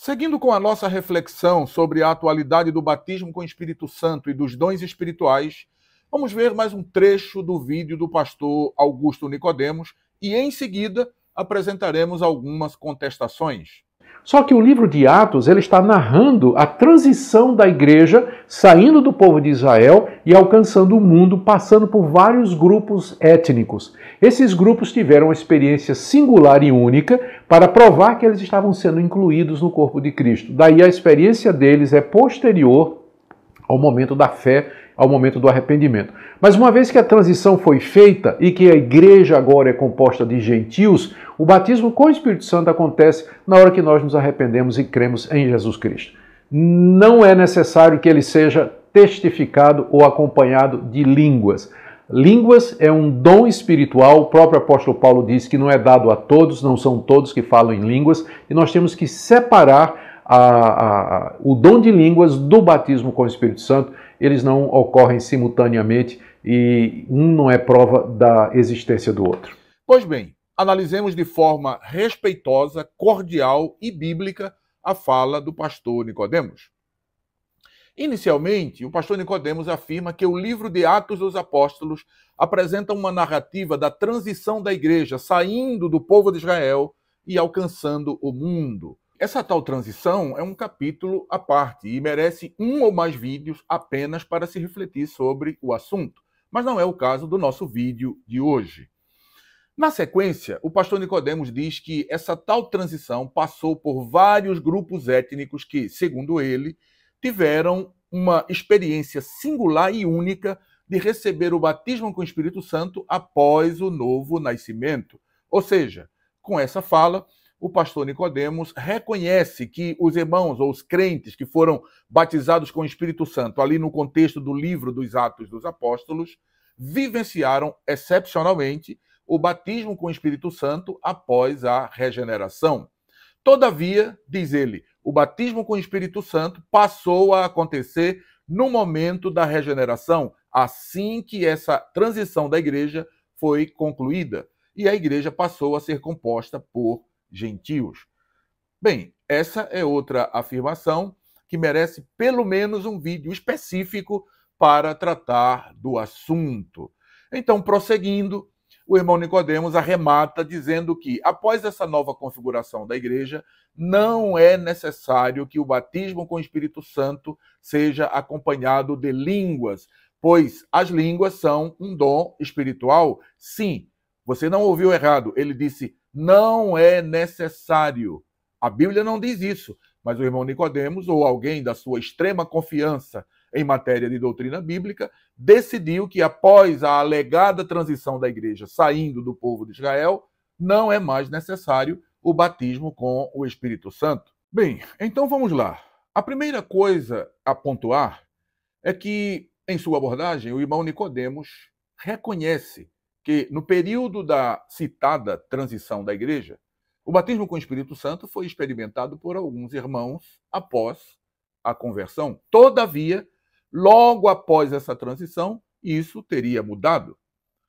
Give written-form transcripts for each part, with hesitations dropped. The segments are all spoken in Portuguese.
Seguindo com a nossa reflexão sobre a atualidade do batismo com o Espírito Santo e dos dons espirituais, vamos ver mais um trecho do vídeo do pastor Augusto Nicodemos e, em seguida, apresentaremos algumas contestações. Só que o livro de Atos, ele está narrando a transição da igreja, saindo do povo de Israel e alcançando o mundo, passando por vários grupos étnicos. Esses grupos tiveram uma experiência singular e única para provar que eles estavam sendo incluídos no corpo de Cristo. Daí a experiência deles é posterior ao momento da fé, ao momento do arrependimento. Mas uma vez que a transição foi feita e que a igreja agora é composta de gentios, o batismo com o Espírito Santo acontece na hora que nós nos arrependemos e cremos em Jesus Cristo. Não é necessário que ele seja testificado ou acompanhado de línguas. Línguas é um dom espiritual, o próprio apóstolo Paulo diz que não é dado a todos, não são todos que falam em línguas, e nós temos que separar o dom de línguas do batismo com o Espírito Santo. Eles não ocorrem simultaneamente e um não é prova da existência do outro. Pois bem, analisemos de forma respeitosa, cordial e bíblica a fala do pastor Nicodemos. Inicialmente, o pastor Nicodemos afirma que o livro de Atos dos Apóstolos apresenta uma narrativa da transição da igreja saindo do povo de Israel e alcançando o mundo. Essa tal transição é um capítulo à parte e merece um ou mais vídeos apenas para se refletir sobre o assunto, mas não é o caso do nosso vídeo de hoje. Na sequência, o pastor Nicodemos diz que essa tal transição passou por vários grupos étnicos que, segundo ele, tiveram uma experiência singular e única de receber o batismo com o Espírito Santo após o novo nascimento. Ou seja, com essa fala, o pastor Nicodemos reconhece que os irmãos ou os crentes que foram batizados com o Espírito Santo, ali no contexto do livro dos Atos dos Apóstolos, vivenciaram excepcionalmente o batismo com o Espírito Santo após a regeneração. Todavia, diz ele, o batismo com o Espírito Santo passou a acontecer no momento da regeneração, assim que essa transição da igreja foi concluída, e a igreja passou a ser composta por gentios. Bem, essa é outra afirmação que merece pelo menos um vídeo específico para tratar do assunto. Então, prosseguindo, o irmão Nicodemos arremata dizendo que, após essa nova configuração da igreja, não é necessário que o batismo com o Espírito Santo seja acompanhado de línguas, pois as línguas são um dom espiritual. Sim, você não ouviu errado, ele disse não é necessário. A Bíblia não diz isso, mas o irmão Nicodemos, ou alguém da sua extrema confiança em matéria de doutrina bíblica, decidiu que após a alegada transição da igreja saindo do povo de Israel, não é mais necessário o batismo com o Espírito Santo. Bem, então vamos lá. A primeira coisa a pontuar é que, em sua abordagem, o irmão Nicodemos reconhece que, no período da citada transição da igreja, o batismo com o Espírito Santo foi experimentado por alguns irmãos após a conversão. Todavia, logo após essa transição, isso teria mudado.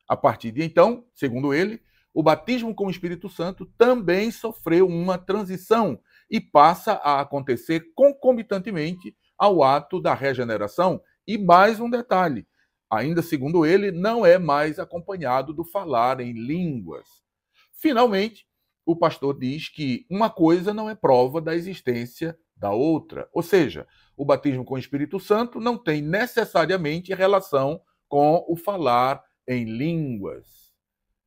A partir de então, segundo ele, o batismo com o Espírito Santo também sofreu uma transição e passa a acontecer concomitantemente ao ato da regeneração. E mais um detalhe, ainda segundo ele, não é mais acompanhado do falar em línguas. Finalmente, o pastor diz que uma coisa não é prova da existência da outra. Ou seja, o batismo com o Espírito Santo não tem necessariamente relação com o falar em línguas.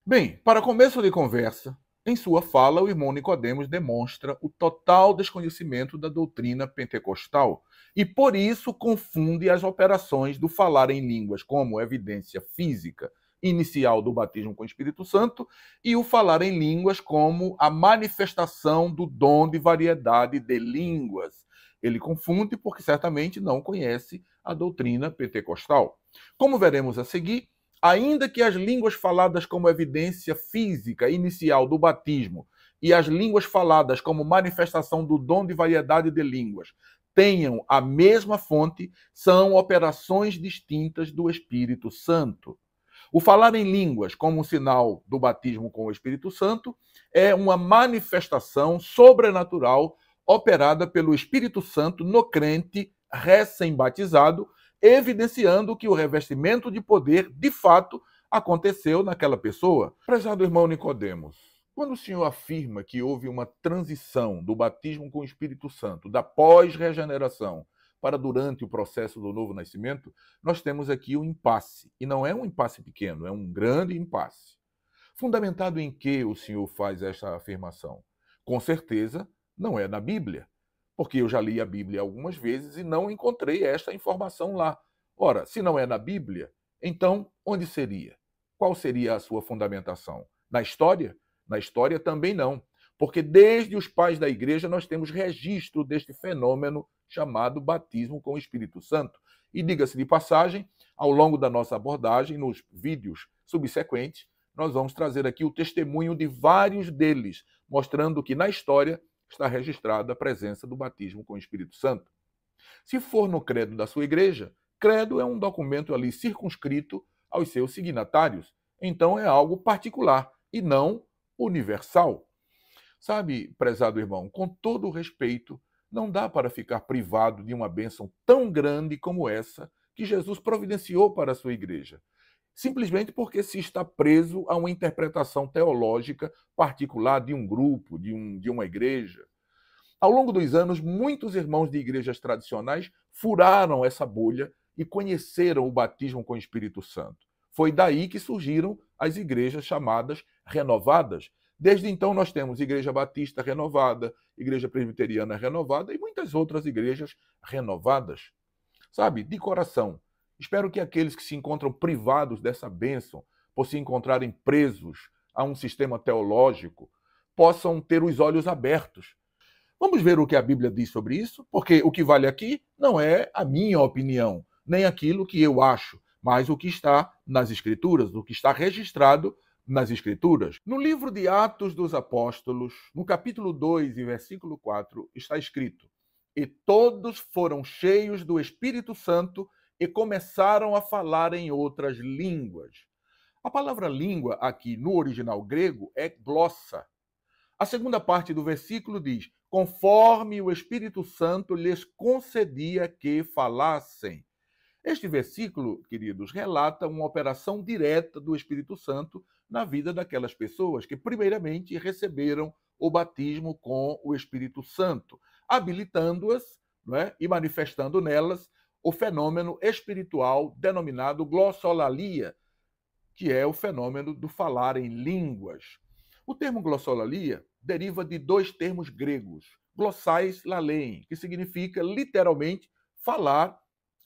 Bem, para começo de conversa, em sua fala, o irmão Nicodemos demonstra o total desconhecimento da doutrina pentecostal e, por isso, confunde as operações do falar em línguas como evidência física inicial do batismo com o Espírito Santo e o falar em línguas como a manifestação do dom de variedade de línguas. Ele confunde porque certamente não conhece a doutrina pentecostal. Como veremos a seguir, ainda que as línguas faladas como evidência física inicial do batismo e as línguas faladas como manifestação do dom de variedade de línguas tenham a mesma fonte, são operações distintas do Espírito Santo. O falar em línguas como um sinal do batismo com o Espírito Santo é uma manifestação sobrenatural operada pelo Espírito Santo no crente recém-batizado, evidenciando que o revestimento de poder, de fato, aconteceu naquela pessoa. Prezado irmão Nicodemos, quando o senhor afirma que houve uma transição do batismo com o Espírito Santo, da pós-regeneração, para durante o processo do novo nascimento, nós temos aqui um impasse. E não é um impasse pequeno, é um grande impasse. Fundamentado em que o senhor faz esta afirmação? Com certeza, não é na Bíblia, porque eu já li a Bíblia algumas vezes e não encontrei esta informação lá. Ora, se não é na Bíblia, então onde seria? Qual seria a sua fundamentação? Na história? Na história também não, porque desde os pais da igreja nós temos registro deste fenômeno chamado batismo com o Espírito Santo. E diga-se de passagem, ao longo da nossa abordagem, nos vídeos subsequentes, nós vamos trazer aqui o testemunho de vários deles, mostrando que na história está registrada a presença do batismo com o Espírito Santo. Se for no credo da sua igreja, credo é um documento ali circunscrito aos seus signatários, então é algo particular e não universal. Sabe, prezado irmão, com todo o respeito, não dá para ficar privado de uma bênção tão grande como essa que Jesus providenciou para a sua igreja, simplesmente porque se está preso a uma interpretação teológica particular de um grupo, de uma igreja. Ao longo dos anos, muitos irmãos de igrejas tradicionais furaram essa bolha e conheceram o batismo com o Espírito Santo. Foi daí que surgiram as igrejas chamadas renovadas. Desde então nós temos Igreja Batista renovada, Igreja Presbiteriana renovada e muitas outras igrejas renovadas. Sabe, de coração, espero que aqueles que se encontram privados dessa bênção, por se encontrarem presos a um sistema teológico, possam ter os olhos abertos. Vamos ver o que a Bíblia diz sobre isso, porque o que vale aqui não é a minha opinião, nem aquilo que eu acho, mas o que está nas Escrituras, o que está registrado nas Escrituras. No livro de Atos dos Apóstolos, no capítulo 2 e versículo 4, está escrito: "E todos foram cheios do Espírito Santo e começaram a falar em outras línguas." A palavra língua aqui no original grego é glossa. A segunda parte do versículo diz: "Conforme o Espírito Santo lhes concedia que falassem." Este versículo, queridos, relata uma operação direta do Espírito Santo na vida daquelas pessoas que, primeiramente, receberam o batismo com o Espírito Santo, habilitando-as, não é, e manifestando nelas o fenômeno espiritual denominado glossolalia, que é o fenômeno do falar em línguas. O termo glossolalia deriva de dois termos gregos, glossais lalein, que significa literalmente falar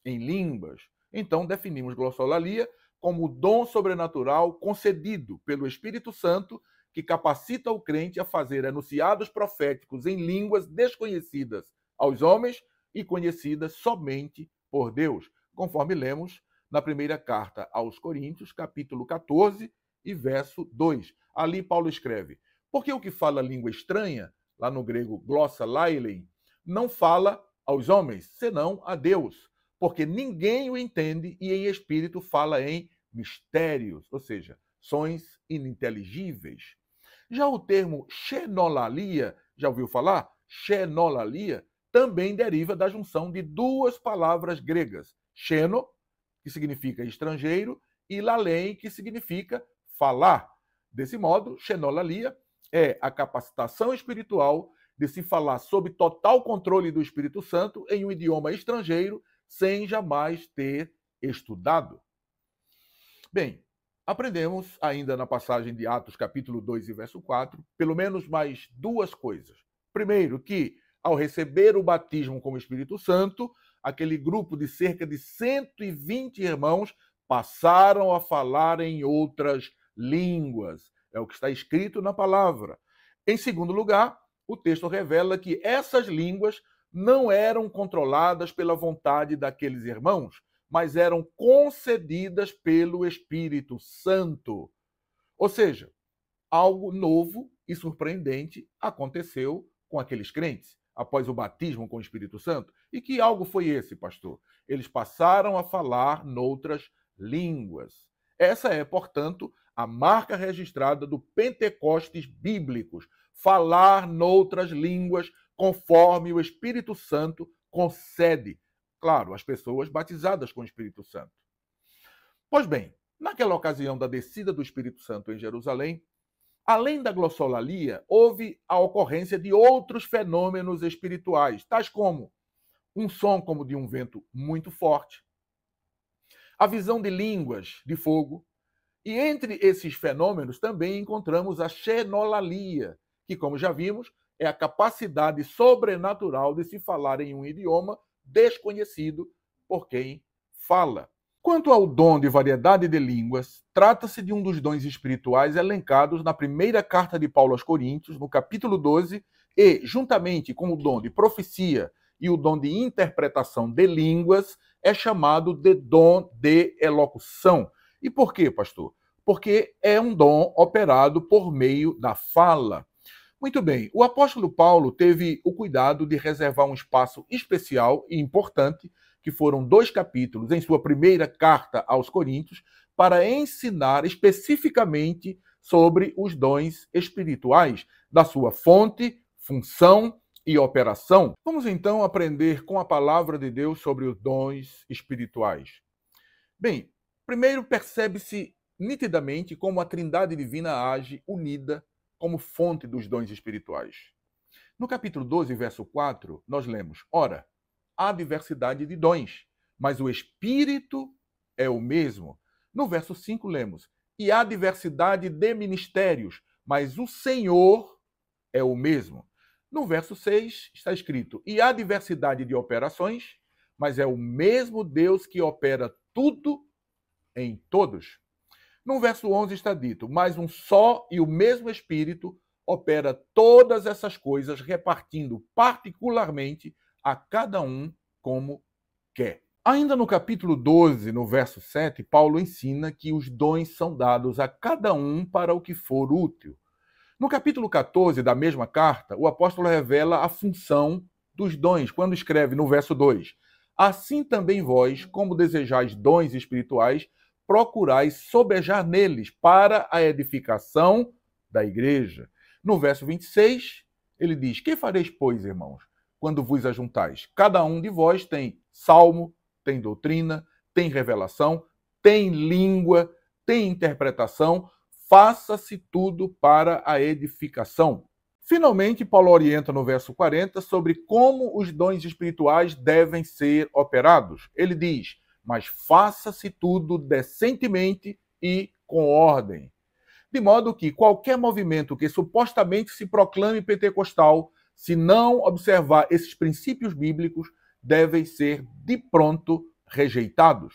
em línguas. Então definimos glossolalia como o dom sobrenatural concedido pelo Espírito Santo que capacita o crente a fazer enunciados proféticos em línguas desconhecidas aos homens e conhecidas somente por Deus, conforme lemos na primeira carta aos Coríntios, capítulo 14 e verso 2. Ali Paulo escreve: "Porque o que fala língua estranha, lá no grego glossolalia, não fala aos homens, senão a Deus, porque ninguém o entende e em espírito fala em mistérios", ou seja, sons ininteligíveis. Já o termo xenolalia, já ouviu falar? Xenolalia também deriva da junção de duas palavras gregas, xeno, que significa estrangeiro, e lalein, que significa falar. Desse modo, xenolalia é a capacitação espiritual de se falar sob total controle do Espírito Santo em um idioma estrangeiro, sem jamais ter estudado. Bem, aprendemos ainda na passagem de Atos capítulo 2 e verso 4, pelo menos mais duas coisas. Primeiro, que ao receber o batismo com o Espírito Santo, aquele grupo de cerca de 120 irmãos passaram a falar em outras línguas. É o que está escrito na palavra. Em segundo lugar, o texto revela que essas línguas não eram controladas pela vontade daqueles irmãos, mas eram concedidas pelo Espírito Santo. Ou seja, algo novo e surpreendente aconteceu com aqueles crentes após o batismo com o Espírito Santo. E que algo foi esse, pastor? Eles passaram a falar noutras línguas. Essa é, portanto, a marca registrada do Pentecostes bíblicos, falar noutras línguas conforme o Espírito Santo concede, claro, às pessoas batizadas com o Espírito Santo. Pois bem, naquela ocasião da descida do Espírito Santo em Jerusalém, além da glossolalia, houve a ocorrência de outros fenômenos espirituais, tais como um som como de um vento muito forte, a visão de línguas de fogo, e entre esses fenômenos também encontramos a xenolalia, que, como já vimos, é a capacidade sobrenatural de se falar em um idioma desconhecido por quem fala. Quanto ao dom de variedade de línguas, trata-se de um dos dons espirituais elencados na primeira carta de Paulo aos Coríntios, no capítulo 12, e, juntamente com o dom de profecia e o dom de interpretação de línguas, é chamado de dom de elocução. E por quê, pastor? Porque é um dom operado por meio da fala. Muito bem, o apóstolo Paulo teve o cuidado de reservar um espaço especial e importante, que foram 2 capítulos em sua primeira carta aos Coríntios, para ensinar especificamente sobre os dons espirituais, da sua fonte, função e operação. Vamos então aprender com a palavra de Deus sobre os dons espirituais. Bem, primeiro percebe-se nitidamente como a Trindade Divina age unida como fonte dos dons espirituais. No capítulo 12, verso 4, nós lemos: ora, há diversidade de dons, mas o Espírito é o mesmo. No verso 5 lemos: e há diversidade de ministérios, mas o Senhor é o mesmo. No verso 6 está escrito: e há diversidade de operações, mas é o mesmo Deus que opera tudo em todos. No verso 11 está dito: mas um só e o mesmo Espírito opera todas essas coisas, repartindo particularmente a cada um como quer. Ainda no capítulo 12, no verso 7, Paulo ensina que os dons são dados a cada um para o que for útil. No capítulo 14 da mesma carta, o apóstolo revela a função dos dons, quando escreve no verso 2: assim também vós, como desejais dons espirituais, procurais sobejar neles para a edificação da igreja. No verso 26, ele diz: que fareis, pois, irmãos, quando vos ajuntais? Cada um de vós tem salmo, tem doutrina, tem revelação, tem língua, tem interpretação, faça-se tudo para a edificação. Finalmente, Paulo orienta no verso 40 sobre como os dons espirituais devem ser operados. Ele diz: mas faça-se tudo decentemente e com ordem. De modo que qualquer movimento que supostamente se proclame pentecostal, se não observar esses princípios bíblicos, devem ser de pronto rejeitados.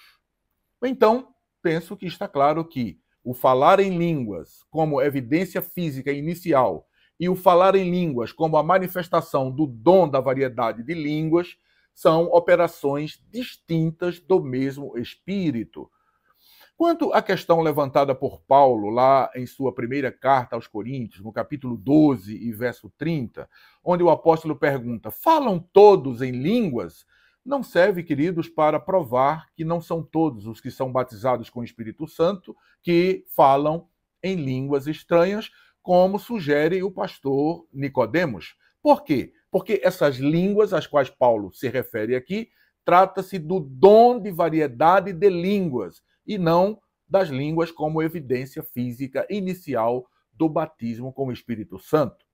Então, penso que está claro que o falar em línguas como evidência física inicial e o falar em línguas como a manifestação do dom da variedade de línguas são operações distintas do mesmo Espírito. Quanto à questão levantada por Paulo lá em sua primeira carta aos Coríntios, no capítulo 12 e verso 30, onde o apóstolo pergunta: falam todos em línguas? Não serve, queridos, para provar que não são todos os que são batizados com o Espírito Santo que falam em línguas estranhas, como sugere o pastor Nicodemos. Por quê? Porque essas línguas às quais Paulo se refere aqui, trata-se do dom de variedade de línguas, e não das línguas como evidência física inicial do batismo com o Espírito Santo.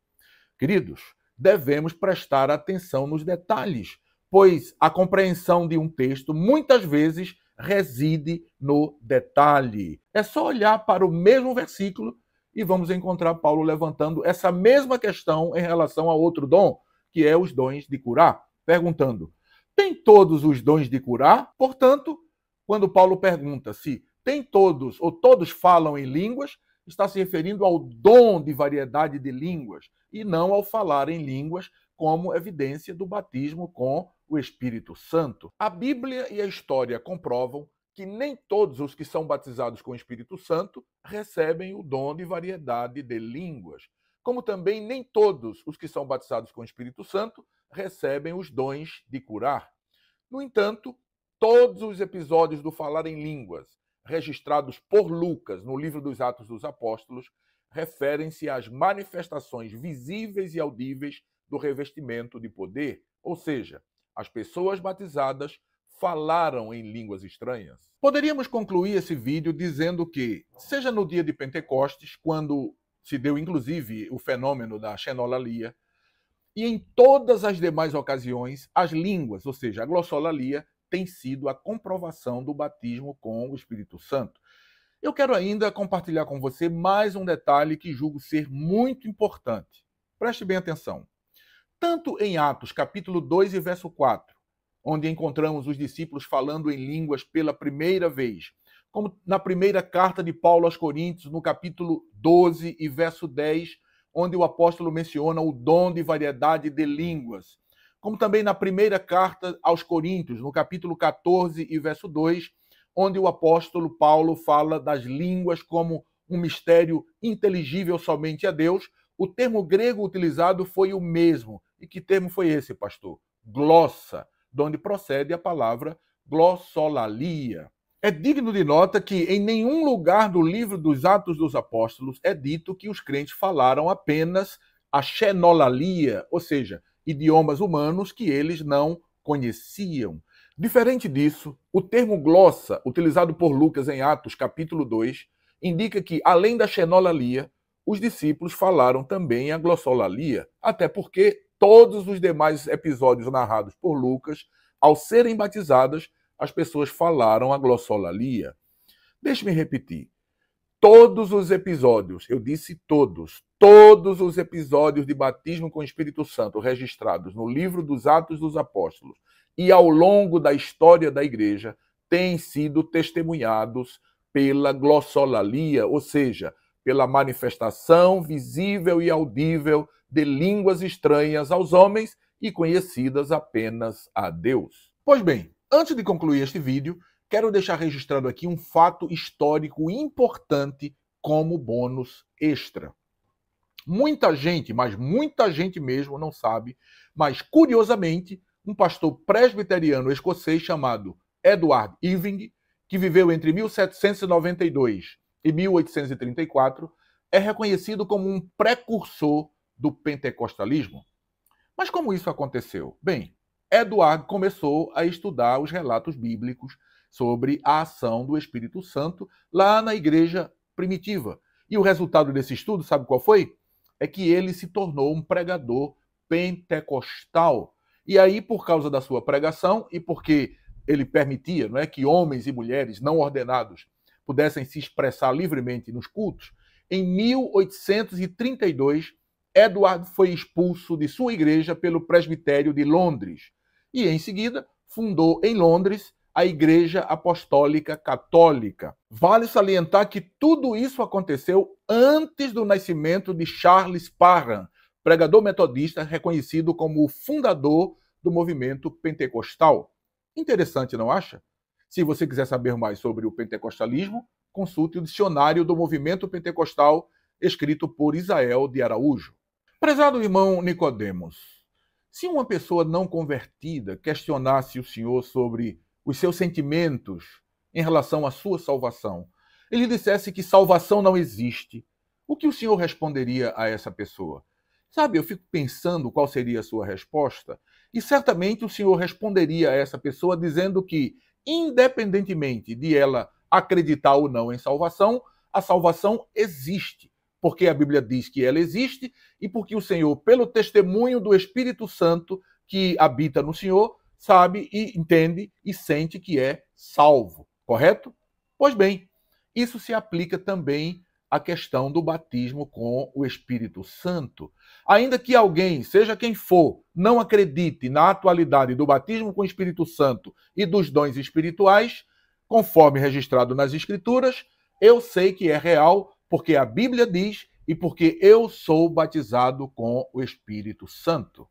Queridos, devemos prestar atenção nos detalhes, pois a compreensão de um texto muitas vezes reside no detalhe. É só olhar para o mesmo versículo e vamos encontrar Paulo levantando essa mesma questão em relação a outro dom, que é os dons de curar, perguntando: tem todos os dons de curar? Portanto, quando Paulo pergunta se tem todos ou todos falam em línguas, está se referindo ao dom de variedade de línguas e não ao falar em línguas como evidência do batismo com o Espírito Santo. A Bíblia e a história comprovam que nem todos os que são batizados com o Espírito Santo recebem o dom de variedade de línguas, como também nem todos os que são batizados com o Espírito Santo recebem os dons de curar. No entanto, todos os episódios do falar em línguas registrados por Lucas no livro dos Atos dos Apóstolos referem-se às manifestações visíveis e audíveis do revestimento de poder, ou seja, as pessoas batizadas falaram em línguas estranhas. Poderíamos concluir esse vídeo dizendo que, seja no dia de Pentecostes, quando se deu inclusive o fenômeno da xenolalia, e em todas as demais ocasiões, as línguas, ou seja, a glossolalia, tem sido a comprovação do batismo com o Espírito Santo. Eu quero ainda compartilhar com você mais um detalhe que julgo ser muito importante. Preste bem atenção. Tanto em Atos, capítulo 2 e verso 4, onde encontramos os discípulos falando em línguas pela primeira vez, como na primeira carta de Paulo aos Coríntios, no capítulo 12 e verso 10, onde o apóstolo menciona o dom de variedade de línguas, como também na primeira carta aos Coríntios, no capítulo 14 e verso 2, onde o apóstolo Paulo fala das línguas como um mistério inteligível somente a Deus. O termo grego utilizado foi o mesmo. E que termo foi esse, pastor? Glossa, de onde procede a palavra glossolalia. É digno de nota que em nenhum lugar do livro dos Atos dos Apóstolos é dito que os crentes falaram apenas a xenolalia, ou seja, idiomas humanos que eles não conheciam. Diferente disso, o termo glossa, utilizado por Lucas em Atos capítulo 2, indica que, além da xenolalia, os discípulos falaram também a glossolalia, até porque todos os demais episódios narrados por Lucas, ao serem batizadas, as pessoas falaram a glossolalia. Deixe-me repetir. Todos os episódios, eu disse todos os episódios de batismo com o Espírito Santo registrados no livro dos Atos dos Apóstolos e ao longo da história da igreja têm sido testemunhados pela glossolalia, ou seja, pela manifestação visível e audível de línguas estranhas aos homens e conhecidas apenas a Deus. Pois bem, antes de concluir este vídeo, quero deixar registrado aqui um fato histórico importante como bônus extra. Muita gente, mas muita gente mesmo não sabe, mas curiosamente, um pastor presbiteriano escocês chamado Edward Irving, que viveu entre 1792 e 1834, é reconhecido como um precursor do pentecostalismo. Mas como isso aconteceu? Bem, Edward começou a estudar os relatos bíblicos sobre a ação do Espírito Santo lá na igreja primitiva. E o resultado desse estudo, sabe qual foi? É que ele se tornou um pregador pentecostal. E aí, por causa da sua pregação e porque ele permitia, não é, que homens e mulheres não ordenados pudessem se expressar livremente nos cultos, em 1832, Edward foi expulso de sua igreja pelo presbitério de Londres. E, em seguida, fundou em Londres a Igreja Apostólica Católica. Vale salientar que tudo isso aconteceu antes do nascimento de Charles Parham, pregador metodista reconhecido como o fundador do movimento pentecostal. Interessante, não acha? Se você quiser saber mais sobre o pentecostalismo, consulte o dicionário do movimento pentecostal, escrito por Isael de Araújo. Prezado irmão Nicodemos, se uma pessoa não convertida questionasse o senhor sobre os seus sentimentos em relação à sua salvação, ele dissesse que salvação não existe, o que o senhor responderia a essa pessoa? Sabe, eu fico pensando qual seria a sua resposta, e certamente o senhor responderia a essa pessoa dizendo que, independentemente de ela acreditar ou não em salvação, a salvação existe, porque a Bíblia diz que ela existe e porque o Senhor, pelo testemunho do Espírito Santo que habita no Senhor, sabe e entende e sente que é salvo, correto? Pois bem, isso se aplica também à questão do batismo com o Espírito Santo. Ainda que alguém, seja quem for, não acredite na atualidade do batismo com o Espírito Santo e dos dons espirituais, conforme registrado nas Escrituras, eu sei que é real, porque a Bíblia diz e porque eu sou batizado com o Espírito Santo.